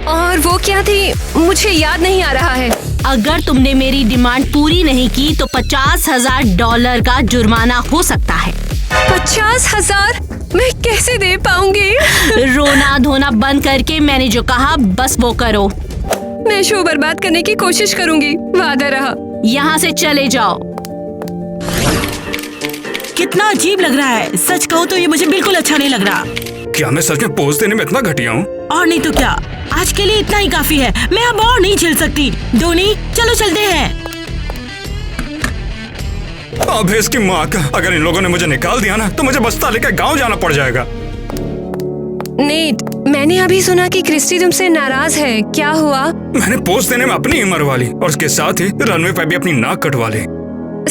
और वो क्या थी? मुझे याद नहीं आ रहा है। अगर तुमने मेरी डिमांड पूरी नहीं की तो $50,000 का जुर्माना हो सकता है। 50,000? मैं कैसे दे पाऊंगी? रोना धोना बंद करके मैंने जो कहा बस वो करो। मैं शो बर्बाद करने की कोशिश करूंगी, वादा रहा। यहाँ से चले जाओ। कितना अजीब लग रहा है। सच कहूँ तो ये मुझे बिल्कुल अच्छा नहीं लग रहा। क्या मैं सच में पोज देने में इतना घटिया हूँ? और नहीं तो क्या, आज के लिए इतना ही काफी है। मैं अब और नहीं झेल सकती। धोनी, चलो चलते हैं। अब इसकी माँ का, अगर इन लोगों ने मुझे निकाल दिया ना तो मुझे बस्ता लेकर गांव जाना पड़ जाएगा। नेट, मैंने अभी सुना कि क्रिस्टी तुमसे नाराज है। क्या हुआ? मैंने पोज देने में अपनी हिम्मत वाली और उसके साथ ही रनवे पे भी अपनी नाक कटवा ली।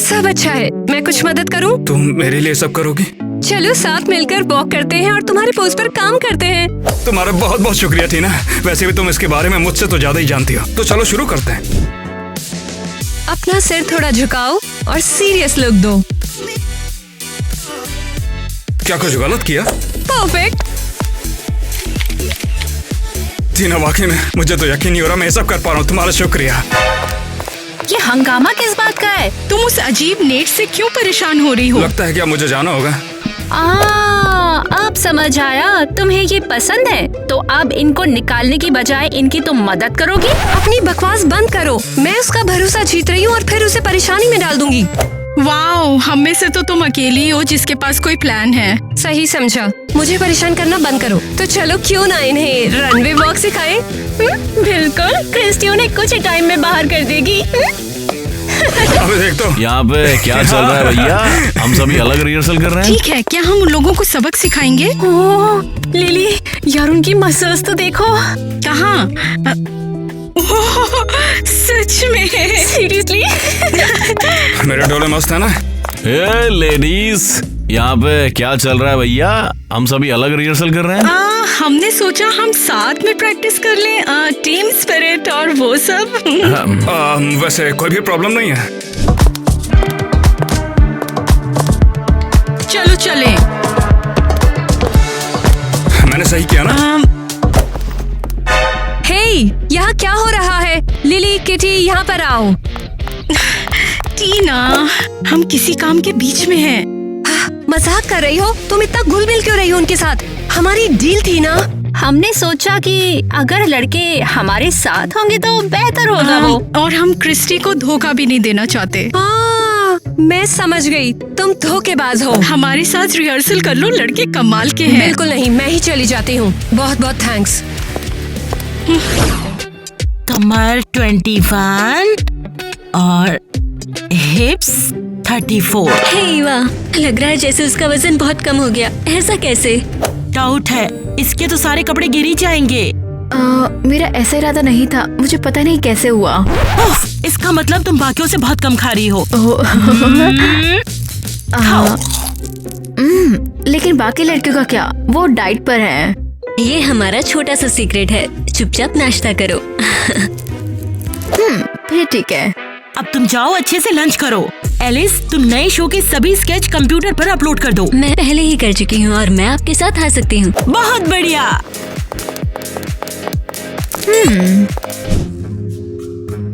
सब अच्छा है, मैं कुछ मदद करूं? तुम मेरे लिए सब करोगी? चलो साथ मिलकर वॉक करते हैं और तुम्हारे पोस्ट पर काम करते हैं। तुम्हारा बहुत बहुत शुक्रिया टीना। वैसे भी तुम इसके बारे में मुझसे तो ज्यादा ही जानती हो। तो चलो शुरू करते हैं। अपना सिर थोड़ा झुकाओ और सीरियस लुक दो। क्या कुछ गलत किया? परफेक्ट। टीना, वाकई में मुझे तो यकीन नहीं हो रहा मैं ये सब कर पा रहा हूँ। तुम्हारा शुक्रिया। ये हंगामा किस बात का है? तुम उस अजीब नेट से क्यों परेशान हो रही हो? लगता है कि अब मुझे जाना होगा। अब समझ आया, तुम्हें ये पसंद है तो अब इनको निकालने की बजाय इनकी तुम मदद करोगी। अपनी बकवास बंद करो। मैं उसका भरोसा जीत रही हूँ और फिर उसे परेशानी में डाल दूंगी। वाओ, हम में से तो तुम अकेली हो जिसके पास कोई प्लान है। सही समझा। मुझे परेशान करना बंद करो। तो चलो क्यों ना इन्हें रनवे वॉक सिखाएं? बिल्कुल, क्रिस्टी उन्हें कुछ टाइम में बाहर कर देगी। अबे देख तो। यहाँ पे क्या चल रहा है भैया? हम सभी अलग रिहर्सल कर रहे हैं। ठीक है, क्या हम उन लोगों को सबक सिखाएंगे? ओह लिली, यार उनकी मसल्स तो देखो। कहाँ? ओह, सच में? सीरियसली? मेरे डोले मस्त है ना? ए लेडीज, यहाँ पे क्या चल रहा है भैया? हम सभी अलग रिहर्सल कर रहे हैं। हमने सोचा हम साथ में प्रैक्टिस कर लें, टीम स्पिरिट और वो सब। वैसे कोई भी प्रॉब्लम नहीं है। चलो चले। मैंने सही किया ना? हे, यहाँ क्या हो रहा है? लिली, किटी, यहाँ पर आओ। टीना, हम किसी काम के बीच में हैं। मजाक कर रही हो? तुम इतना घुल मिल क्यों रही हो उनके साथ? हमारी डील थी ना। हमने सोचा कि अगर लड़के हमारे साथ होंगे तो बेहतर होगा वो। और हम क्रिस्टी को धोखा भी नहीं देना चाहते। मैं समझ गई, तुम धोखेबाज हो। हमारे साथ रिहर्सल कर लो, लड़के कमाल के हैं। बिल्कुल नहीं, मैं ही चली जाती हूँ। बहुत बहुत थैंक्स। कमर 21 और हिप्स 34। हे वाह, लग रहा है जैसे उसका वजन बहुत कम हो गया। ऐसा कैसे? डाउट है, इसके तो सारे कपड़े गिर ही जाएंगे। मेरा ऐसा इरादा नहीं था, मुझे पता नहीं कैसे हुआ। उफ, इसका मतलब तुम बाकियों से बहुत कम खा रही हो। लेकिन बाकी लड़कियों का क्या? वो डाइट पर हैं। ये हमारा छोटा सा सीक्रेट है, चुपचाप नाश्ता करो। फिर ठीक है। अब तुम जाओ, अच्छे से लंच करो। एलिस, तुम नए शो के सभी स्केच कंप्यूटर पर अपलोड कर दो। मैं पहले ही कर चुकी हूँ और मैं आपके साथ आ सकती हूँ। बहुत बढ़िया।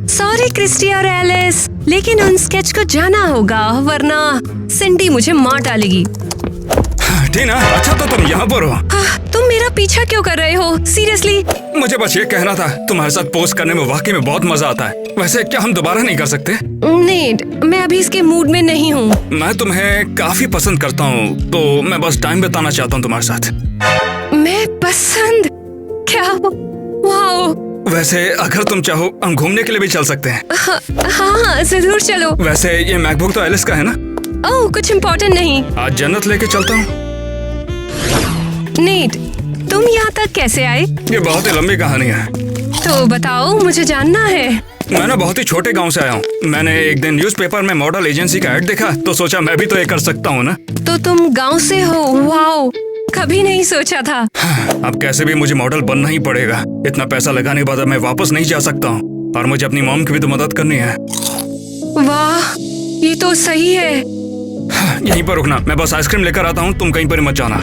सॉरी क्रिस्टी और एलिस, लेकिन उन स्केच को जाना होगा, वरना सिंडी मुझे मार डालेगी। टीना, अच्छा तो तुम यहाँ पर हो। तुम मेरा पीछा क्यों कर रहे हो? सीरियसली? मुझे बस ये कहना था, तुम्हारे साथ पोस्ट करने में वाकई में बहुत मजा आता है। वैसे क्या हम दोबारा नहीं कर सकते? नहीं, मैं अभी इसके मूड में नहीं हूँ। मैं तुम्हें काफी पसंद करता हूँ, तो मैं बस टाइम बिताना चाहता हूँ तुम्हारे साथ। मैं पसंद? क्या? वाओ। वैसे अगर तुम चाहो हम घूमने के लिए भी चल सकते हैं। हाँ, जरूर चलो। वैसे ये मैकबुक तो एलिस का है ना? ओह, कुछ इम्पोर्टेंट नहीं। आज जन्नत लेके चलता हूँ। नीट, तुम यहाँ तक कैसे आए? ये बहुत ही लंबी कहानी है। तो बताओ, मुझे जानना है। मैं ना बहुत ही छोटे गांव से आया हूँ। मैंने एक दिन न्यूज़पेपर में मॉडल एजेंसी का ऐड देखा, तो सोचा मैं भी तो ये कर सकता हूँ ना। तो तुम गांव से हो? वाओ, कभी नहीं सोचा था। अब कैसे भी मुझे मॉडल बनना ही पड़ेगा। इतना पैसा लगाने के बाद अब मैं वापस नहीं जा सकता हूँ, और मुझे अपनी मॉम की भी तो मदद करनी है। वाह, ये तो सही है। यहीं पर रुकना, मैं बस आइसक्रीम लेकर आता हूँ, तुम कहीं पर मत जाना।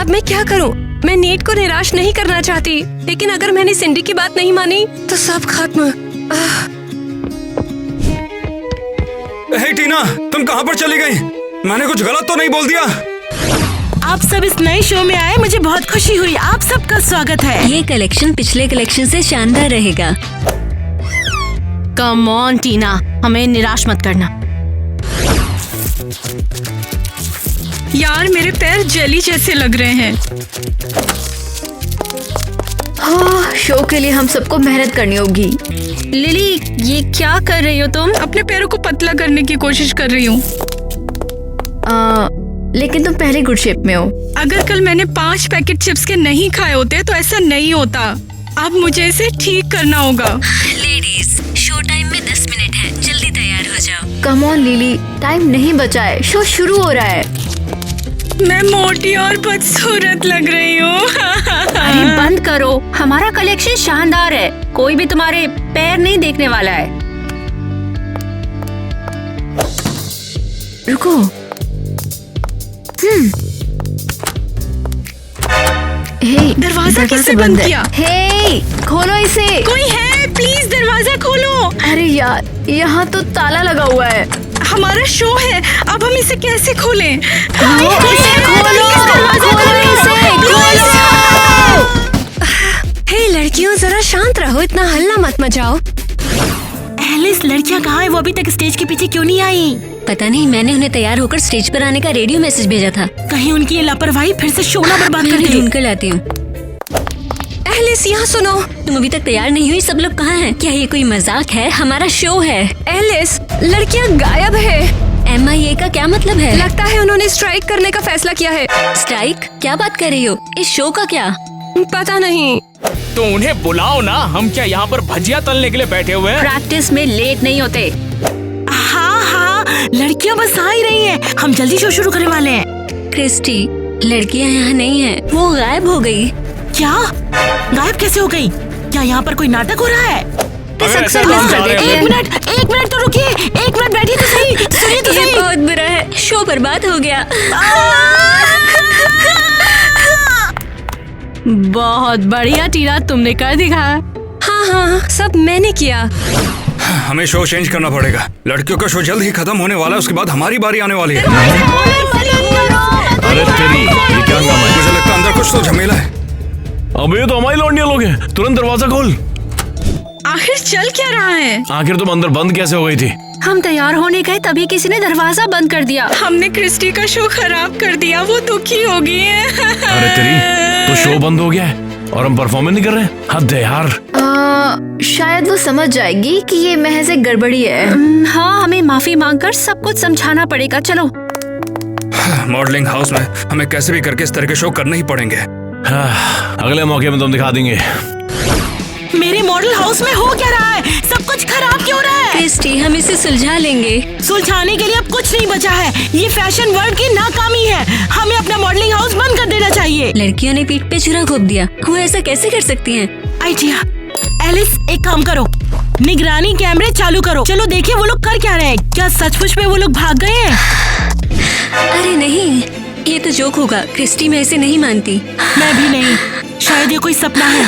अब मैं क्या करूं? मैं नीट को निराश नहीं करना चाहती, लेकिन अगर मैंने सिंडी की बात नहीं मानी तो सब खत्म। हे टीना, तुम कहाँ पर चली गई? मैंने कुछ गलत तो नहीं बोल दिया? आप सब इस नए शो में आए, मुझे बहुत खुशी हुई। आप सबका स्वागत है। ये कलेक्शन पिछले कलेक्शन से शानदार रहेगा। कम ऑन टीना, हमें निराश मत करना। यार, मेरे पैर जेली जैसे लग रहे हैं। हाँ, शो के लिए हम सबको मेहनत करनी होगी। लिली, ये क्या कर रही हो तुम? अपने पैरों को पतला करने की कोशिश कर रही हूँ। लेकिन तुम पहले गुड शेप में हो। अगर कल मैंने 5 पैकेट चिप्स के नहीं खाए होते तो ऐसा नहीं होता। अब मुझे इसे ठीक करना होगा। लेडीज, शो टाइम में 10 मिनट है, जल्दी तैयार हो जाओ। कम ऑन लिली, टाइम नहीं बचा है, शो शुरू हो रहा है। मैं मोटी और बदसूरत लग रही हूँ। अरे बंद करो, हमारा कलेक्शन शानदार है, कोई भी तुम्हारे पैर नहीं देखने वाला है। रुको। हे, दरवाजा किसने बंद किया? हे, खोलो इसे। कोई है? प्लीज दरवाजा खोलो। अरे यार, यहाँ तो ताला लगा हुआ है। हमारा शो है, अब हम इसे कैसे खोलें? हे लड़कियों, जरा शांत रहो, इतना हल्ला मत मचाओ। एलिस, लड़कियाँ कहाँ है? वो अभी तक स्टेज के पीछे क्यों नहीं आई? पता नहीं, मैंने उन्हें तैयार होकर स्टेज पर आने का रेडियो मैसेज भेजा था। कहीं उनकी ये लापरवाही फिर से शो ना बर्बाद कर दे। ढूंढ कर लाती हूँ। एलिस यहाँ सुनो, तुम अभी तक तैयार नहीं हुई? सब लोग कहाँ हैं? क्या ये कोई मजाक है? हमारा शो है। एलिस, लड़कियाँ गायब है। MIA का क्या मतलब है? लगता है उन्होंने स्ट्राइक करने का फैसला किया है। स्ट्राइक? क्या बात कर रही हो? इस शो का क्या? पता नहीं। तो उन्हें बुलाओ ना, हम क्या यहाँ पर भजिया तलने के लिए बैठे हुए हैं? प्रैक्टिस में लेट नहीं होते। हाँ हाँ, लड़कियाँ बस आ ही रही हैं। हम जल्दी शो शुरू करने वाले हैं। क्रिस्टी, लड़कियाँ यहाँ नहीं है, वो गायब हो गई। क्या? गायब कैसे हो गई? क्या यहाँ पर कोई नाटक हो रहा है? अगर ऐसा हम जा रहे हैं। एक मिनट तो रुकिए, 1 मिनट बैठिए तो सही, सुनिए तो ये सही। बहुत बुरा है, शो बर्बाद हो गया। बहुत बढ़िया टीना, तुमने कर दिखाया। हाँ हाँ, सब मैंने किया। हमें शो चेंज करना पड़ेगा। लड़कियों का शो जल्द ही खत्म होने वाला है, उसके बाद हमारी बारी आने वाली है। अरे तेरी, ये क्या काम है? मुझे लगता है अंदर कुछ तो झमेला है। अबे ये तो हमारी लौंडियां लोग हैं। तुरंत दरवाजा खोल। आखिर चल क्या रहा है? आखिर तुम अंदर बंद कैसे हो गई थी? हम तैयार होने गए तभी किसी ने दरवाजा बंद कर दिया। हमने क्रिस्टी का शो खराब कर दिया, वो दुखी हो गई है। अरे तेरी, तो शो बंद हो गया है और हम परफॉर्मेंस नहीं कर रहे? हद है यार। शायद वो समझ जाएगी कि ये महज एक गड़बड़ी है। हाँ, हमें माफी मांगकर सब कुछ समझाना पड़ेगा। चलो। मॉडलिंग हाउस में हमें कैसे भी करके इस तरह के शो करने ही पड़ेंगे। हाँ, अगले मौके में तुम दिखा देंगे। मेरे मॉडल हाउस में हो क्या रहा है? सब कुछ खराब क्यों रहा है? क्रिस्टी, हम इसे सुलझा लेंगे। सुलझाने के लिए अब कुछ नहीं बचा है। ये फैशन वर्ल्ड की नाकामी है। हमें अपना मॉडलिंग हाउस बंद कर देना चाहिए। लड़कियों ने पीठ पे छुरा घोंप दिया। वो ऐसा कैसे कर सकती हैं? आइडिया। एलिस, एक काम करो, निगरानी कैमरे चालू करो। चलो देखिए वो लोग कर क्या रहे हैं। क्या सचमुच में वो लोग भाग गए हैं? अरे नहीं, ये तो जोक होगा। क्रिस्टी, मैं इसे नहीं मानती। मैं भी नहीं। शायद ये कोई सपना है।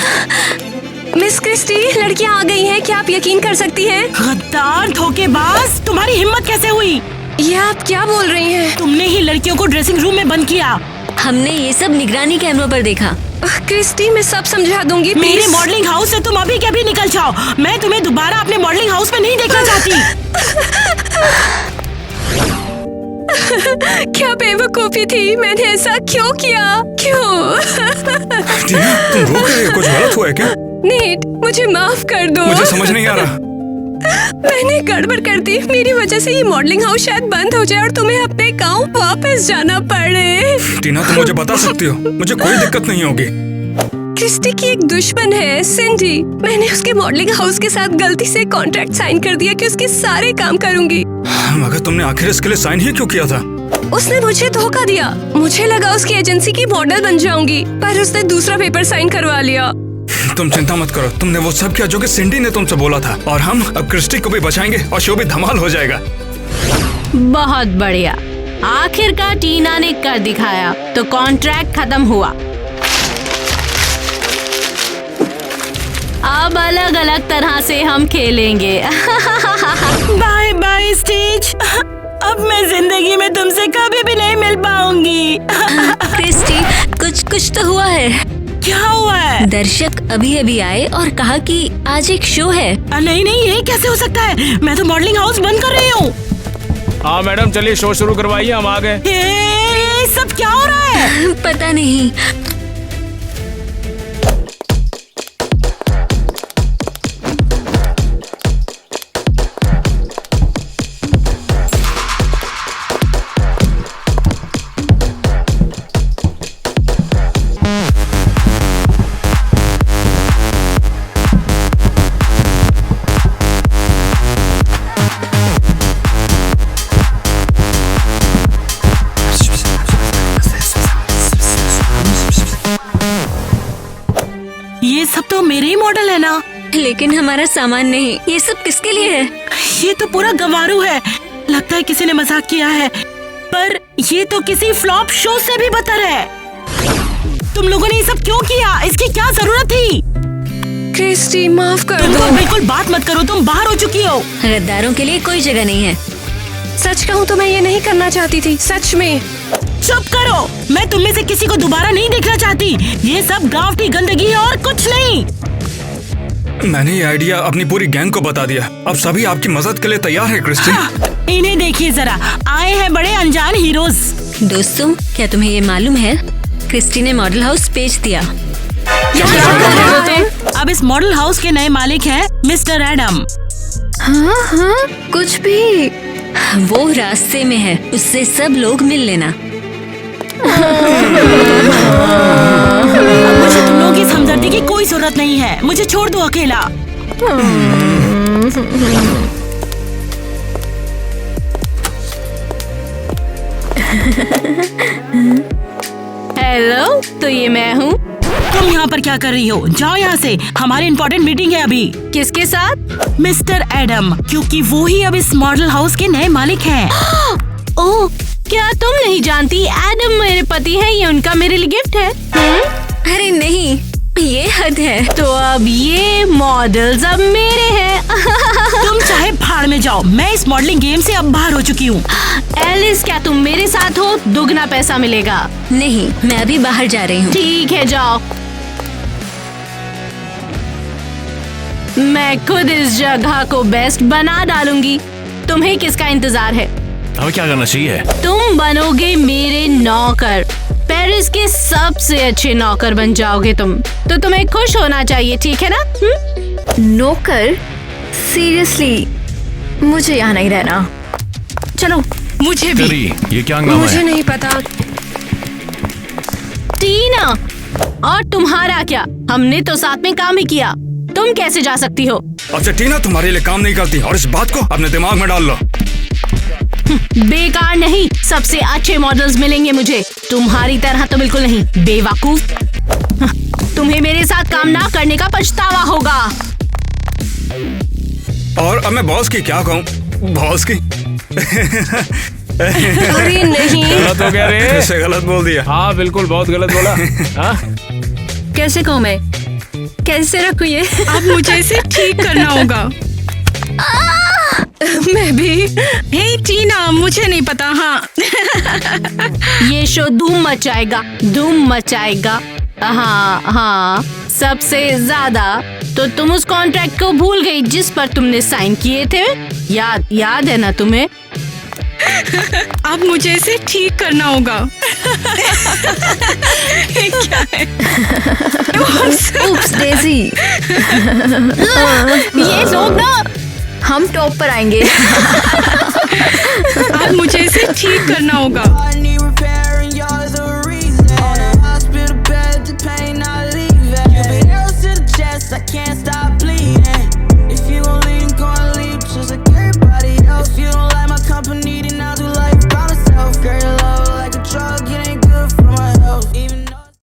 मिस क्रिस्टी, लड़कियाँ आ गई हैं। क्या आप यकीन कर सकती हैं? गद्दार, धोखेबाज, तुम्हारी हिम्मत कैसे हुई? ये आप क्या बोल रही हैं? तुमने ही लड़कियों को ड्रेसिंग रूम में बंद किया। हमने ये सब निगरानी कैमरों पर देखा। क्रिस्टी, मैं सब समझा दूंगी। मेरे प्लीज। मॉडलिंग हाउस से तुम अभी के अभी निकल जाओ। मैं तुम्हें दोबारा अपने मॉडलिंग हाउस में नहीं देखना चाहती। क्या बेवकूफी थी, मैंने ऐसा क्यों किया? क्यों? टीना, तुम रो रही हो? कुछ गलत हुआ है क्या? नीट, मुझे माफ कर दो। मुझे समझ नहीं आ रहा। मैंने गड़बड़ कर दी। मेरी वजह से ये मॉडलिंग हाउस शायद बंद हो जाए और तुम्हें अपने गांव वापस जाना पड़े। टीना, तुम मुझे बता सकती हो, मुझे कोई दिक्कत नहीं होगी। क्रिस्टी की एक दुश्मन है, सिंडी। मैंने उसके मॉडलिंग हाउस के साथ गलती से कॉन्ट्रैक्ट साइन कर दिया कि उसके सारे काम करूंगी। मगर तुमने आखिर इसके लिए साइन ही क्यों किया था? उसने मुझे धोखा दिया। मुझे लगा उसकी एजेंसी की मॉडल बन जाऊंगी, पर उसने दूसरा पेपर साइन करवा लिया। तुम चिंता मत करो, तुमने वो सब किया जो कि सिंडी ने तुमसे बोला था, और हम अब क्रिस्टी को भी बचाएंगे और शो भी धमाल हो जाएगा। बहुत बढ़िया, आखिरकार टीना ने कर दिखाया। तो कॉन्ट्रैक्ट खत्म हुआ। अब अलग अलग तरह से हम खेलेंगे। Bye bye stage. अब मैं जिंदगी में तुमसे कभी भी नहीं मिल पाऊंगी। क्रिस्टी, कुछ तो हुआ है। क्या हुआ है? दर्शक अभी अभी आए और कहा कि आज एक शो है। नहीं, ये कैसे हो सकता है? मैं तो मॉडलिंग हाउस बंद कर रही हूँ। हाँ मैडम, चलिए शो शुरू करवाइए, हम आ गए। ये सब क्या हो रहा है? पता नहीं। ये सब तो मेरे ही मॉडल है ना? लेकिन हमारा सामान नहीं। ये सब किसके लिए है? ये तो पूरा गंवारू है। लगता है किसी ने मजाक किया है, पर ये तो किसी फ्लॉप शो से भी बदतर है। तुम लोगों ने ये सब क्यों किया? इसकी क्या जरूरत थी? क्रिस्टी, माफ कर तुम दो। तो बिल्कुल बात मत करो, तुम बाहर हो चुकी हो। गद्दारों के लिए कोई जगह नहीं है। सच कहूँ तो मैं ये नहीं करना चाहती थी, सच में। चुप करो, मैं तुम में से किसी को दोबारा नहीं देखना चाहती। ये सब गांव की गंदगी है और कुछ नहीं। मैंने ये आइडिया अपनी पूरी गैंग को बता दिया। अब सभी आपकी मदद के लिए तैयार है क्रिस्टी। इन्हें देखिए जरा, आए हैं बड़े अनजान हीरोज। दोस्तों, क्या तुम्हें ये मालूम है? क्रिस्टी ने मॉडल हाउस बेच दिया। अब इस मॉडल हाउस के नए मालिक हैं मिस्टर एडम। हाँ हाँ, कुछ भी। वो रास्ते में है, उससे सब लोग मिल लेना। मुझे तुम लोगों की हमदर्दी की कोई जरूरत नहीं है, मुझे छोड़ दो अकेला। हेलो, तो ये मैं हूँ। तुम यहाँ पर क्या कर रही हो? जाओ यहाँ से, हमारी इम्पोर्टेंट मीटिंग है अभी। किसके साथ? मिस्टर एडम, क्योंकि वो ही अब इस मॉडल हाउस के नए मालिक हैं। ओह, क्या तुम नहीं जानती एडम मेरे पति है, ये उनका मेरे लिए गिफ्ट है। अरे नहीं, ये हद है। तो अब ये मॉडल्स अब मेरे हैं। तुम चाहे भाड़ में जाओ, मैं इस मॉडलिंग गेम से अब बाहर हो चुकी हूँ। एलिस, क्या तुम मेरे साथ हो? दुगना पैसा मिलेगा। नहीं, मैं अभी बाहर जा रही हूँ। ठीक है, जाओ। मैं खुद इस जगह को बेस्ट बना डालूंगी। तुम्हें किसका इंतजार है? हमें क्या करना चाहिए? तुम बनोगे मेरे नौकर। पेरिस के सबसे अच्छे नौकर बन जाओगे तुम। तो तुम्हें खुश होना चाहिए, ठीक है ना? नौकर? सीरियसली, मुझे यहाँ नहीं रहना। चलो। मुझे भी। ये क्या नाम मुझे है? नहीं पता। टीना, और तुम्हारा क्या? हमने तो साथ में काम ही किया। तुम कैसे जा सकती हो? अच्छा टीना तुम्हारे लिए काम नहीं करती और इस बात को अपने दिमाग में डाल लो। बेकार नहीं, सबसे अच्छे मॉडल्स मिलेंगे मुझे। तुम्हारी तरह तो बिल्कुल नहीं, बेवकूफ। तुम्हें मेरे साथ काम ना करने का पछतावा होगा। और अब मैं बॉस की क्या कहूँ? बॉस की अरे नहीं, गलत हो गया रे। कैसे गलत बोल दिया? हाँ बिल्कुल, बहुत गलत बोला। हाँ? कैसे कहूँ मैं? कैसे रखूँ ये? अब मुझे इसे ठीक करना होगा। मैं भी। हे टीना, मुझे नहीं पता। हाँ ये शो धूम मचाएगा, धूम मचाएगा। हाँ हाँ, सबसे ज्यादा। तो तुम उस कॉन्ट्रैक्ट को भूल गई जिस पर तुमने साइन किए थे? याद है ना तुम्हें? अब मुझे इसे ठीक करना होगा। क्या है? उप्स डेज़ी। ये लोग ना, हम टॉप पर आएंगे। अब मुझे इसे ठीक करना होगा।